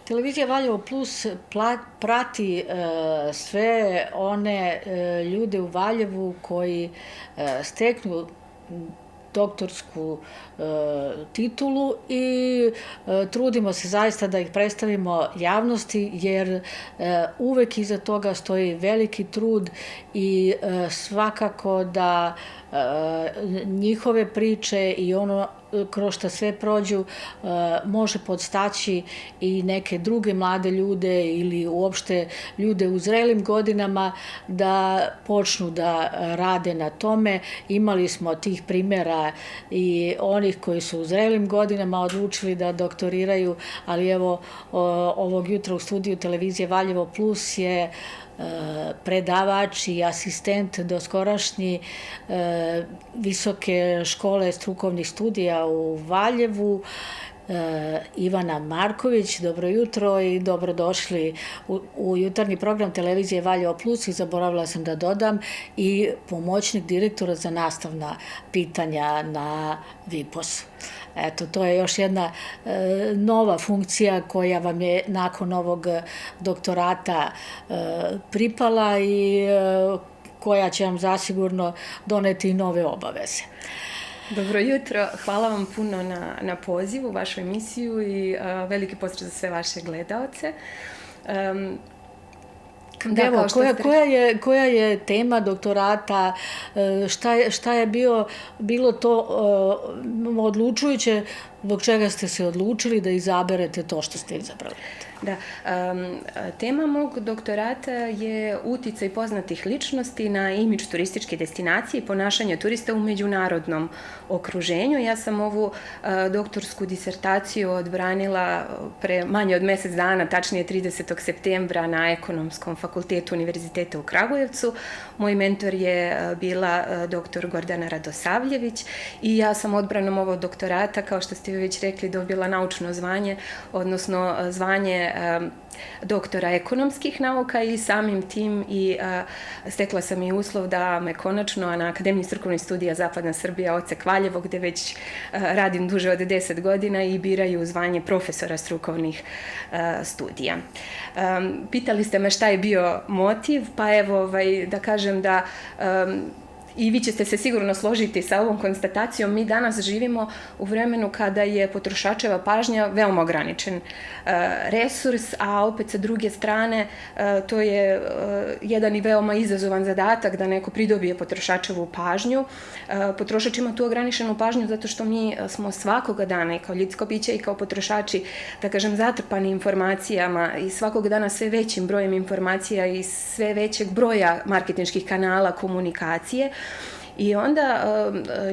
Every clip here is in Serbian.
Televizija Valjevo Plus prati sve one ljude u Valjevu koji steknu doktorsku titulu i trudimo se zaista da ih predstavimo javnosti, jer uvek iza toga stoji veliki trud i svakako da njihove priče i ono kroz šta sve prođu može podstaći i neke druge mlade ljude ili uopšte ljude u zrelim godinama da počnu da rade na tome. Imali smo tih primjera i onih koji su u zrelim godinama odlučili da doktoriraju, ali evo ovog jutra u studiju televizije Valjevo Plus je predavač i asistent doskorašnji Visoke škole strukovnih studija u Valjevu, Ivana Marković. Dobro jutro i dobrodošli u jutarnji program televizije Valjevo Plus, i zaboravila sam da dodam i pomoćnik direktora za nastavna pitanja na VIPOS-u. Eto, to je još jedna nova funkcija koja vam je nakon ovog doktorata pripala i koja će vam zasigurno doneti nove obaveze. Dobro jutro, hvala vam puno na pozivu, vašu emisiju i veliki pozdrav za sve vaše gledaoce. Evo, koja je tema doktorata, šta je bilo to odlučujuće, zbog čega ste se odlučili da izaberete to što ste izabrali? Da, tema mog doktorata je uticaj poznatih ličnosti na imidž turističke destinacije i ponašanje turista u međunarodnom okruženju. Ja sam ovu doktorsku disertaciju odbranila pre manje od mesec dana, tačnije 30. septembra na Ekonomskom fakultetu Univerziteta u Kragujevcu. Moj mentor je bila doktor Gordana Radosavljević i ja sam odbranom ovog doktorata, kao što ste već rekli, dobila naučno zvanje, odnosno zvanje doktora ekonomskih nauka i samim tim i stekla sam i uslov da me konačno na Akademiji strukovnih studija Zapadna Srbija, Odsek Valjevo, gde već radim duže od 10 godina, i biraju zvanje profesora strukovnih studija. Pitali ste me šta je bio motiv, pa evo da kažem da i vi ćete se sigurno složiti sa ovom konstatacijom. Mi danas živimo u vremenu kada je potrošačeva pažnja veoma ograničen resurs, a opet sa druge strane to je jedan i veoma izazovan zadatak da neko pridobije potrošačevu pažnju. Potrošač ima tu ograničenu pažnju zato što mi smo svakoga dana i kao ljudsko biće i kao potrošači, da kažem, zatrpani informacijama i svakog dana sve većim brojem informacija i sve većeg broja marketinških kanala komunikacije. I onda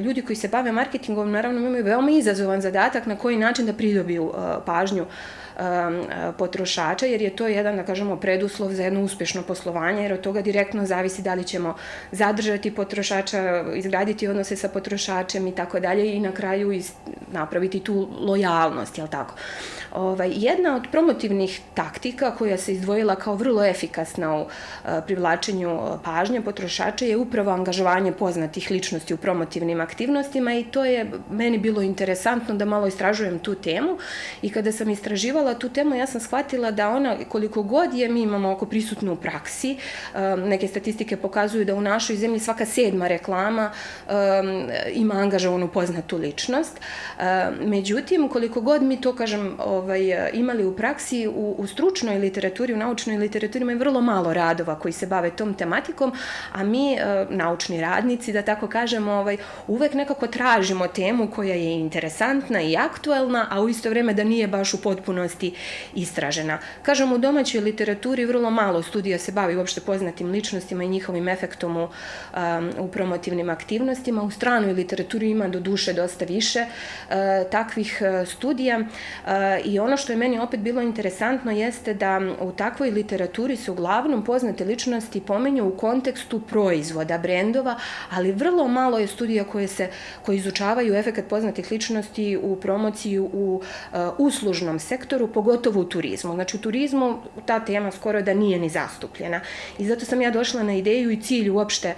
ljudi koji se bave marketingom naravno imaju veoma izazovan zadatak na koji način da pridobiju pažnju potrošača, jer je to jedan, da kažemo, preduslov za jedno uspešno poslovanje, jer od toga direktno zavisi da li ćemo zadržati potrošača, izgraditi odnose sa potrošačem i tako dalje, i na kraju napraviti tu lojalnost, jel tako? Jedna od promotivnih taktika koja se izdvojila kao vrlo efikasna u privlačenju pažnje potrošača je upravo angažovanje poznatih ličnosti u promotivnim aktivnostima, i to je meni bilo interesantno da malo istražujem tu temu, i kada sam istraživala tu temu ja sam shvatila da ona, koliko god je mi imamo oko prisutnu u praksi, neke statistike pokazuju da u našoj zemlji svaka 7. reklama ima angažovanu poznatu ličnost. Međutim, koliko god mi to, kažem, imali u praksi, u stručnoj literaturi, u naučnoj literaturi ima vrlo malo radova koji se bave tom tematikom, a mi, naučni radnici, da tako kažemo, uvek nekako tražimo temu koja je interesantna i aktuelna, a u isto vreme da nije baš u potpunosti istražena. Kažem, u domaćoj literaturi vrlo malo studija se bavi uopšte poznatim ličnostima i njihovim efektom u promotivnim aktivnostima. U stranoj literaturi ima do duše dosta više takvih studija, i ono što je meni opet bilo interesantno jeste da u takvoj literaturi se uglavnom poznate ličnosti pomenju u kontekstu proizvoda, brendova, ali vrlo malo je studija koje izučavaju efekat poznatih ličnosti u promociji u uslužnom sektoru, sektoru, pogotovo u turizmu. Znači u turizmu ta tema skoro da nije ni zastupljena. I zato sam ja došla na ideju i cilj uopšte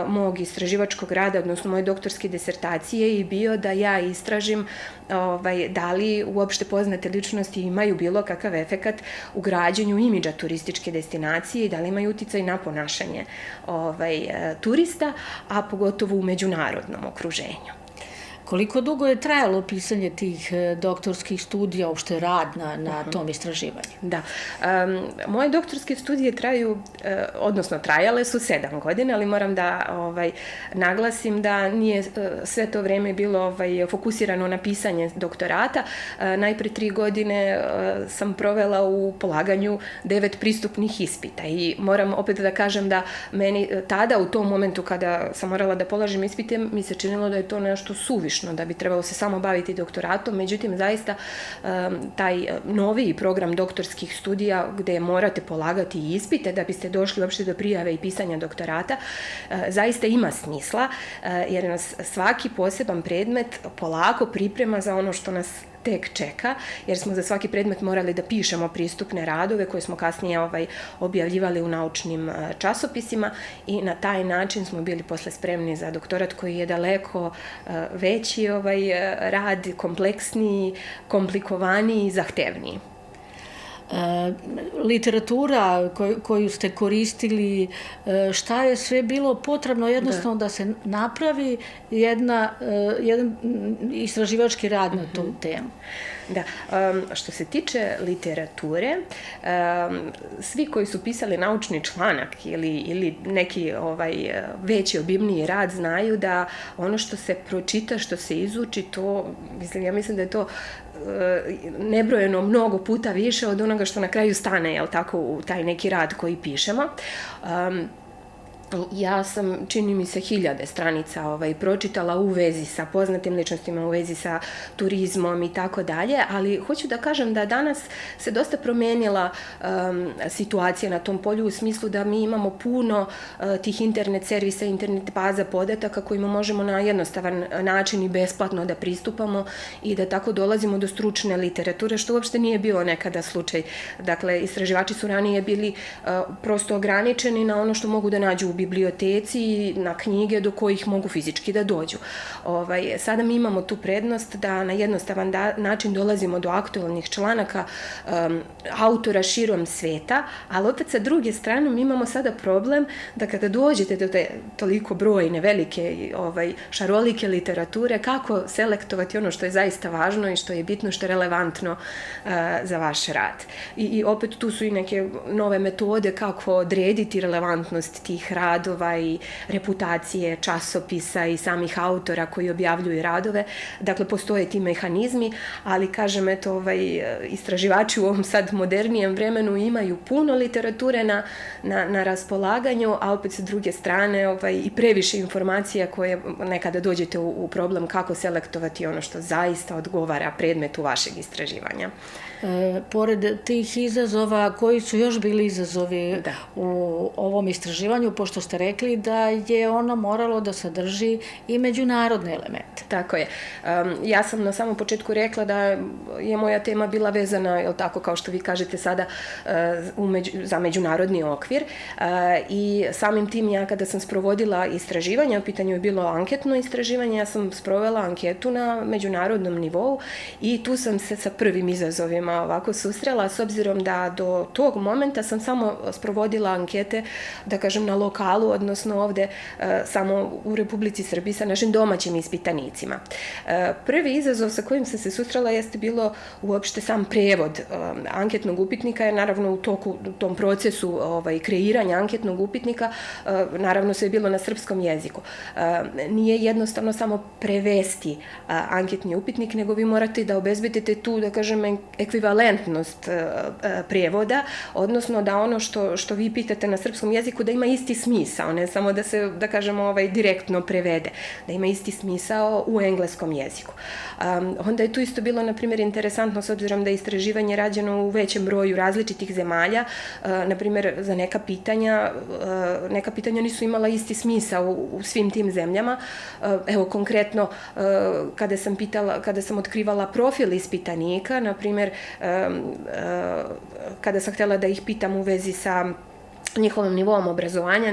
mog istraživačkog rada, odnosno moje doktorske disertacije i bio da ja istražim da li uopšte poznate ličnosti imaju bilo kakav efekat u građenju imidža turističke destinacije i da li imaju uticaj na ponašanje turista, a pogotovo u međunarodnom okruženju. Koliko dugo je trajalo pisanje tih doktorskih studija, uopšte rad na tom istraživanju? Da. Moje doktorske studije trajale su 7 godina, ali moram da naglasim da nije sve to vreme bilo fokusirano na pisanje doktorata. Najpre 3 godine sam provela u polaganju 9 pristupnih ispita i moram opet da kažem da meni tada u tom momentu kada sam morala da polažem ispite mi se činilo da je to nešto suvišno, da bi trebalo se samo baviti doktoratom, međutim zaista taj noviji program doktorskih studija gde morate polagati ispite da biste došli uopšte do prijave i pisanja doktorata, zaista ima smisla jer nas svaki poseban predmet polako priprema za ono što nas tek čeka, jer smo za svaki predmet morali da pišemo pristupne radove koje smo kasnije objavljivali u naučnim časopisima i na taj način smo bili posle spremni za doktorat koji je daleko veći rad, kompleksniji, komplikovaniji i zahtevniji. Literatura koju ste koristili, šta je sve bilo potrebno jednostavno da se napravi jedan istraživački rad na tu temu? Da, što se tiče literature, svi koji su pisali naučni članak ili neki veći obimniji rad znaju da ono što se pročita, što se izuči, ja mislim da je to nebrojeno mnogo puta više od onoga što na kraju stane, jel tako, u taj neki rad koji pišemo. Ja sam, čini mi se, 1000 stranica pročitala u vezi sa poznatim ličnostima, u vezi sa turizmom i tako dalje, ali hoću da kažem da danas se dosta promenila situacija na tom polju u smislu da mi imamo puno tih internet servisa, internet baza podataka kojima možemo na jednostavan način i besplatno da pristupamo i da tako dolazimo do stručne literature, što uopšte nije bio nekada slučaj. Dakle, istraživači su ranije bili prosto ograničeni na ono što mogu da nađu u biblioteci i na knjige do kojih mogu fizički da dođu. Sada mi imamo tu prednost da na jednostavan način dolazimo do aktualnih članaka autora širom sveta, ali opet sa druge strane mi imamo sada problem da kada dođete do te toliko brojne, velike, šarolike literature, kako selektovati ono što je zaista važno i što je bitno, što je relevantno za vaš rad. I opet tu su i neke nove metode kako odrediti relevantnost tih radova i reputacije časopisa i samih autora koji objavljuju radove. Dakle, postoje ti mehanizmi, ali kažem, istraživači u ovom sad modernijem vremenu imaju puno literature na raspolaganju, a opet sa druge strane i previše informacija koje nekada dođete u problem kako selektovati ono što zaista odgovara predmetu vašeg istraživanja. Pored tih izazova, koji su još bili izazovi u ovom istraživanju, pošto ste rekli da je ono moralo da sadrži i međunarodne elemente? Tako je. Ja sam na samom početku rekla da je moja tema bila vezana, jel tako, kao što vi kažete sada, za međunarodni okvir i samim tim ja kada sam sprovodila istraživanje, u pitanju je bilo anketno istraživanje, ja sam sprovela anketu na međunarodnom nivou i tu sam se sa prvim izazovima ovako susrela, s obzirom da do tog momenta sam samo sprovodila ankete, da kažem, na lokalu, odnosno ovde samo u Republici Srbiji sa našim domaćim ispitanicima. Prvi izazov sa kojim sam se susrela jeste bilo uopšte sam prevod anketnog upitnika, jer naravno u tom procesu kreiranja anketnog upitnika naravno sve je bilo na srpskom jeziku. Nije jednostavno samo prevesti anketni upitnik, nego vi morate da obezbedite tu, da kažem, ekvivalentnost prevoda, odnosno da ono što vi pitate na srpskom jeziku da ima isti smisao smisao, ne samo da se, da kažemo, direktno prevede, da ima isti smisao u engleskom jeziku. Onda je tu isto bilo, na primjer, interesantno, s obzirom da je istraživanje rađeno u većem broju različitih zemalja, na primjer, za neka pitanja nisu imala isti smisao u svim tim zemljama. Evo, konkretno, kada sam otkrivala profil ispitanika, na primjer, kada sam htjela da ih pitam u vezi sa njihovim nivom obrazovanja,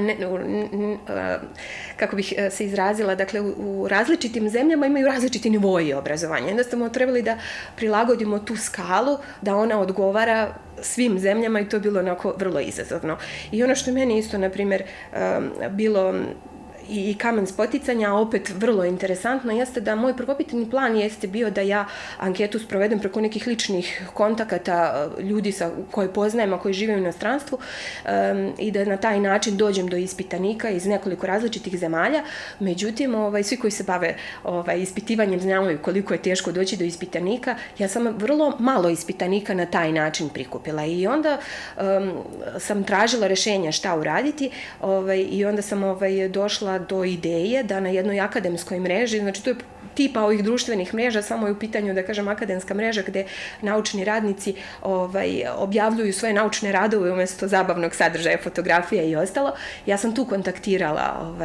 kako bih se izrazila, dakle, u različitim zemljama imaju različiti nivoji obrazovanja. Onda smo trebali da prilagodimo tu skalu, da ona odgovara svim zemljama i to je bilo onako vrlo izazovno. I ono što meni isto, na primjer, bilo i kamen spoticanja, a opet vrlo interesantno, jeste da moj prvobitni plan jeste bio da ja anketu sprovedem preko nekih ličnih kontakata ljudi koje poznajem, a koji žive u inostranstvu, i da na taj način dođem do ispitanika iz nekoliko različitih zemalja. Međutim, svi koji se bave ispitivanjem znaju koliko je teško doći do ispitanika. Ja sam vrlo malo ispitanika na taj način prikupila i onda sam tražila rešenja šta uraditi i onda sam došla do ideje da na jednoj akademskoj mreži, znači to je tipa ovih društvenih mreža, samo je u pitanju, da kažem, akademska mreža gde naučni radnici objavljuju svoje naučne radove umjesto zabavnog sadržaja, fotografija i ostalo. Ja sam tu kontaktirala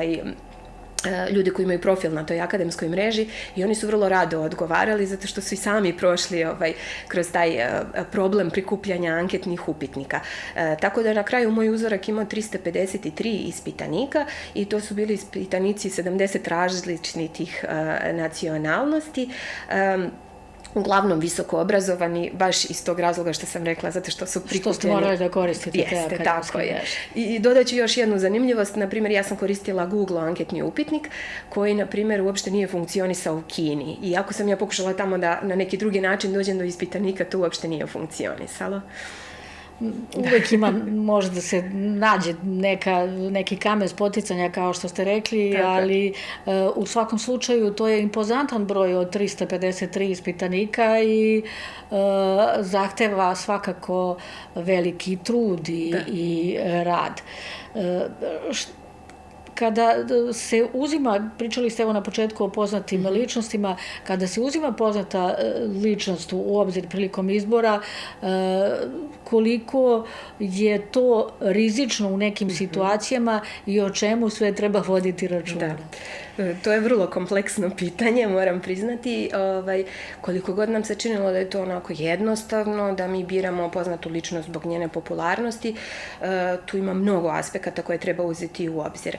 ljudi koji imaju profil na toj akademskoj mreži i oni su vrlo rado odgovarali zato što su i sami prošli kroz taj problem prikupljanja anketnih upitnika. Tako da na kraju moj uzorak imao 353 ispitanika i to su bili ispitanici 70 različitih nacionalnosti, uglavnom visoko obrazovani, baš iz tog razloga što sam rekla, zato što su prikupljeni. Što ste morali da koristite te akademske tako je. I dodat ću još jednu zanimljivost, na primjer, ja sam koristila Google anketni upitnik, koji, na primjer, uopšte nije funkcionisao u Kini. I ako sam ja pokušala tamo da na neki drugi način dođem do ispitanika, to uopšte nije funkcionisalo. Uvek ima, može da se nađe neki kamen spoticanja, kao što ste rekli, ali u svakom slučaju to je impozantan broj od 353 ispitanika i zahteva svakako veliki trud i rad. Kada se uzima, pričali ste evo na početku o poznatim ličnostima, kada se uzima poznata ličnost u obzir prilikom izbora, koliko je to rizično u nekim situacijama i o čemu sve treba voditi računa? Da. To je vrlo kompleksno pitanje, moram priznati. Koliko god nam se činilo da je to onako jednostavno, da mi biramo poznatu ličnost zbog njene popularnosti, tu ima mnogo aspekata koje treba uzeti u obzir.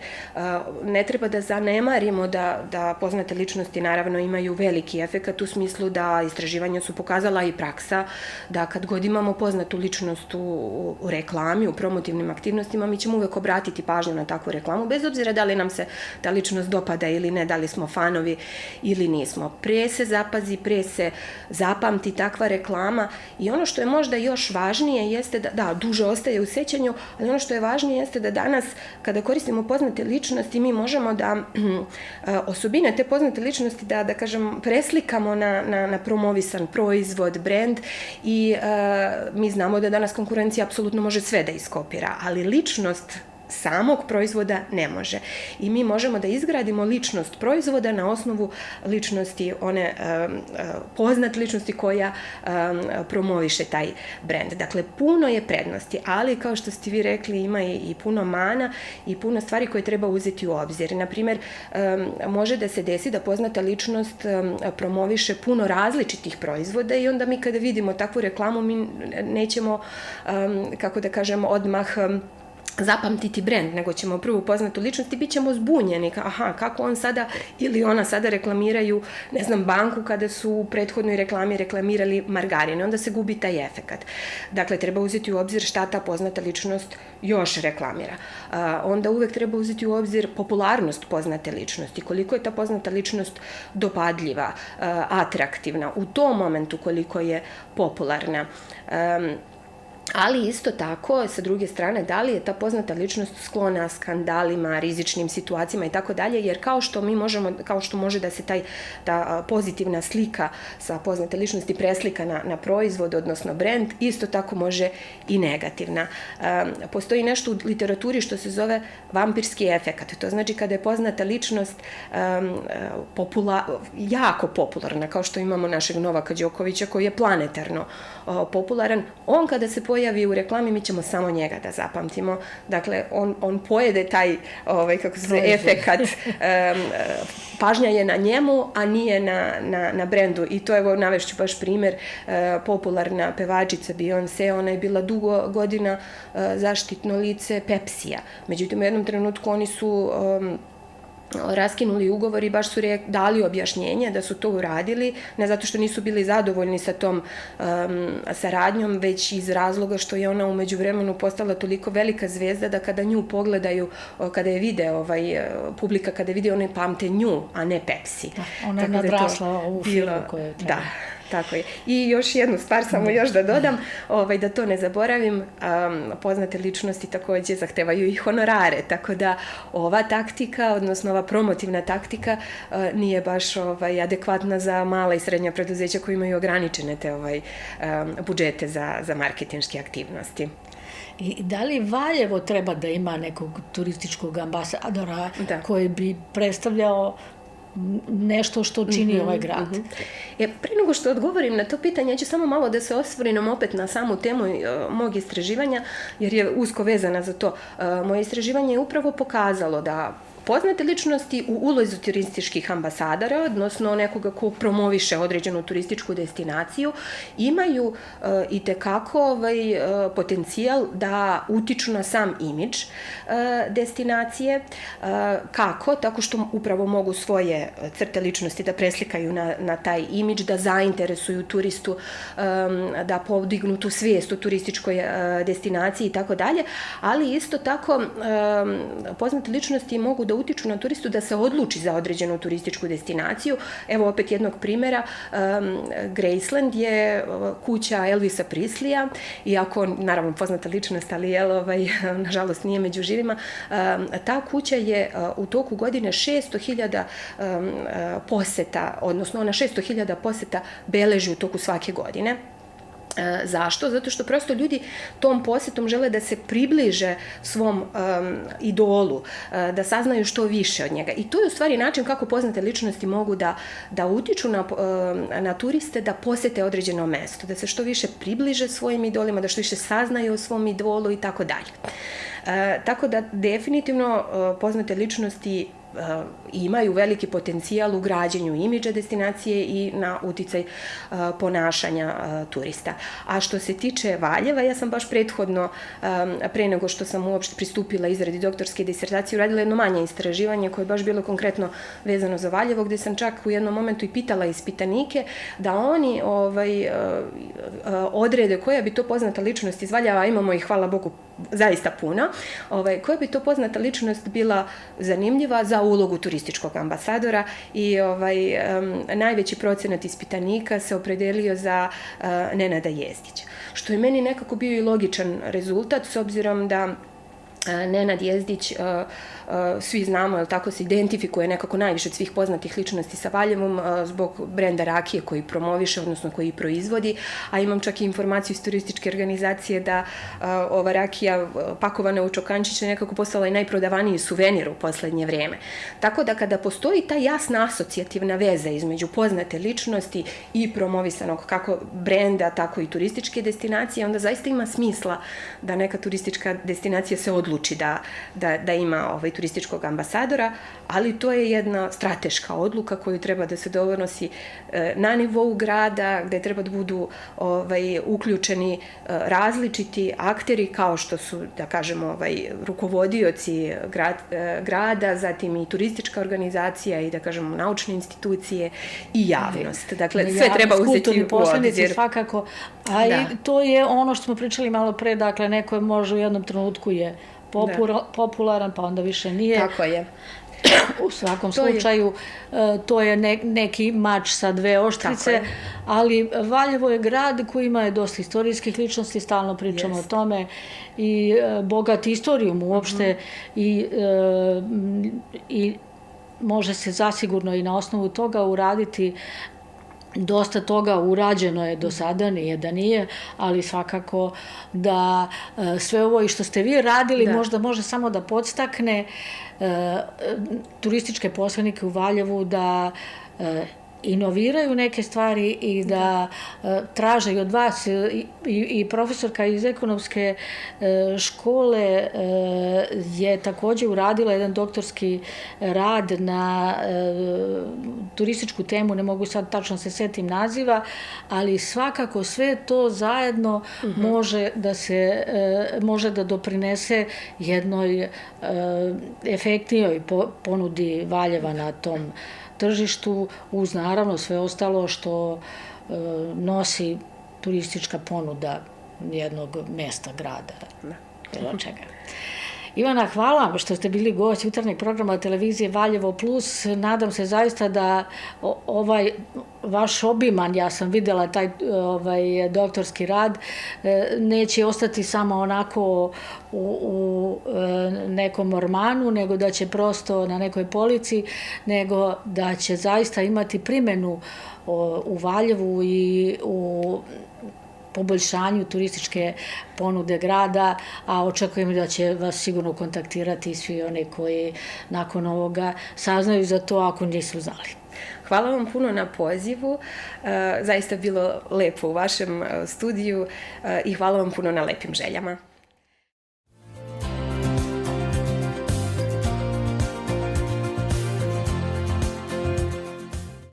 Ne treba da zanemarimo da poznate ličnosti naravno imaju veliki efekat u smislu da istraživanja su pokazala i praksa da kad god imamo poznatu ličnost u reklami, u promotivnim aktivnostima, mi ćemo uvek obratiti pažnju na takvu reklamu, bez obzira da li nam se ta ličnost dopada ili ne, da li smo fanovi ili nismo. Pre se zapazi, pre se zapamti takva reklama i ono što je možda još važnije jeste da duže ostaje u sećanju, ali ono što je važnije jeste da danas kada koristimo poznate ličnosti mi možemo da osobine te poznate ličnosti da kažem preslikamo na promovisan proizvod, brend i mi znamo da danas konkurencija apsolutno može sve da iskopira, ali ličnost samog proizvoda ne može. I mi možemo da izgradimo ličnost proizvoda na osnovu ličnosti, one poznate ličnosti koja promoviše taj brend. Dakle, puno je prednosti, ali kao što ste vi rekli, ima i puno mana i puno stvari koje treba uzeti u obzir. Naprimjer, može da se desi da poznata ličnost promoviše puno različitih proizvoda i onda mi kada vidimo takvu reklamu, mi nećemo, kako da kažem, odmah zapamtiti brend, nego ćemo prvo poznatu ličnost i bit ćemo zbunjeni. Aha, kako on sada ili ona sada reklamiraju, ne znam, banku kada su u prethodnoj reklami reklamirali margarine. Onda se gubi taj efekat. Dakle, treba uzeti u obzir šta ta poznata ličnost još reklamira. Onda uvek treba uzeti u obzir popularnost poznate ličnosti. Koliko je ta poznata ličnost dopadljiva, atraktivna. U tom momentu koliko je popularna. Ali isto tako, sa druge strane, da li je ta poznata ličnost sklona skandalima, rizičnim situacijama i tako dalje, jer kao što može da se ta pozitivna slika sa poznate ličnosti preslika na proizvod, odnosno brend, isto tako može i negativna. Postoji nešto u literaturi što se zove vampirski efekat. To znači kada je poznata ličnost jako popularna, kao što imamo našeg Novaka Đokovića koji je planetarno popularan, on kada se pojavi u reklami, mi ćemo samo njega da zapamtimo. Dakle, on pojede taj, efekat, pažnja je na njemu, a nije na brendu. I to, evo, navešću baš primer, popularna pevačica Beyoncé, ona je bila dugo godina zaštitno lice Pepsija. Međutim, u jednom trenutku oni su raskinuli ugovor i baš su dali objašnjenje da su to uradili, ne zato što nisu bili zadovoljni sa tom saradnjom, već iz razloga što je ona u međuvremenu postala toliko velika zvezda da kada nju pogledaju, kada je vide publika, kada je vide, one pamte nju, a ne Pepsi. Ona je nadrasla ovu firmu koju je trebala. Da. Tako je. I još jednu stvar, samo još da dodam, da to ne zaboravim, poznate ličnosti takođe zahtevaju i honorare, tako da ova taktika, odnosno ova promotivna taktika nije baš adekvatna za mala i srednja preduzeća koji imaju ograničene te budžete za marketinške aktivnosti. I da li Valjevo treba da ima nekog turističkog ambasadora koji bi predstavljao nešto što čini ovaj grad? Pre nego što odgovorim na to pitanje, ja ću samo malo da se osvrnem opet na samu temu mog istraživanja, jer je usko vezana za to. Moje istraživanje je upravo pokazalo da poznate ličnosti u ulozi turističkih ambasadora, odnosno nekoga ko promoviše određenu turističku destinaciju, imaju itekako potencijal da utiču na sam imidž destinacije. Kako? Tako što upravo mogu svoje crte ličnosti da preslikaju na taj imidž, da zainteresuju turistu, da podignu tu svijest o turističkoj destinaciji i tako dalje, ali isto tako poznate ličnosti mogu da utiču na turistu da se odluči za određenu turističku destinaciju. Evo opet jednog primjera, Graceland je kuća Elvisa Preslija, iako naravno poznata ličnost, ali nažalost nije među živima. Ta kuća je u toku godine 600.000 poseta, odnosno ona 600.000 poseta beleži u toku svake godine. Zašto? Zato što prosto ljudi tom posetom žele da se približe svom idolu, da saznaju što više od njega. I to je u stvari način kako poznate ličnosti mogu da utiču na turiste da posete određeno mesto, da se što više približe svojim idolima, da što više saznaju o svom idolu i tako dalje. Tako da definitivno poznate ličnosti imaju veliki potencijal u građenju imidža destinacije i na uticaj ponašanja turista. A što se tiče Valjeva, ja sam baš prethodno, pre nego što sam uopšte pristupila izradi doktorske disertacije, uradila jedno manje istraživanje koje je baš bilo konkretno vezano za Valjevo, gde sam čak u jednom momentu i pitala ispitanike da oni odrede koja bi to poznata ličnost iz Valjeva, imamo ih, hvala Bogu, zaista puno, koja bi to poznata ličnost bila zanimljiva za ulogu turističkog ambasadora i najveći procenat ispitanika se opredelio za Nenada Jezdića. Što je meni nekako bio i logičan rezultat, s obzirom da Nenad Jezdić, svi znamo, jel tako, se identifikuje nekako najviše od svih poznatih ličnosti sa Valjevom zbog brenda rakije koji promoviše, odnosno koji proizvodi, a imam čak i informaciju iz turističke organizacije da ova rakija pakovana u čokančiće nekako postala i najprodavaniji suvenir u poslednje vreme. Tako da kada postoji ta jasna asocijativna veza između poznate ličnosti i promovisanog kako brenda, tako i turističke destinacije, onda zaista ima smisla da neka turistička destinacija se odluči da ima turističkog ambasadora, ali to je jedna strateška odluka koju treba da se donosi na nivou grada, gde treba da budu uključeni različiti akteri kao što su, da kažemo, rukovodioci grada, zatim i turistička organizacija i, da kažemo, naučne institucije i javnost. Dakle, sve treba uzeti u obzir. Svakako, a i to je ono što smo pričali malo pre, dakle, neko može u jednom trenutku je popularan, pa onda više nije. Tako je. U svakom slučaju, to je neki mač sa dve oštrice, ali Valjevo je grad koji ima dosta istorijskih ličnosti, stalno pričamo o tome, i bogat istorijom uopšte, i može se zasigurno i na osnovu toga uraditi. Dosta toga urađeno je do sada, nije da nije, ali svakako da sve ovo i što ste vi radili možda može samo da podstakne turističke posrednike u Valjevu da inoviraju neke stvari i da traže i od vas. I profesorka iz ekonomske škole je takođe uradila jedan doktorski rad na turističku temu, ne mogu sad tačno se setim naziva, ali svakako sve to zajedno može da doprinese jednoj efektnijoj ponudi Valjeva na tom tržištu, uz naravno sve ostalo što nosi turistička ponuda jednog mesta, grada, bilo čega. Ivana, hvala vam što ste bili gost jutarnjeg programa televizije Valjevo Plus. Nadam se zaista da ovaj vaš obiman, ja sam videla taj doktorski rad, neće ostati samo onako u nekom ormanu, nego da će prosto na nekoj polici, nego da će zaista imati primenu u Valjevu i u poboljšanju turističke ponude grada, a očekujem da će vas sigurno kontaktirati i svi oni koji nakon ovoga saznaju za to ako nisu znali. Hvala vam puno na pozivu, zaista bilo lepo u vašem studiju i hvala vam puno na lepim željama.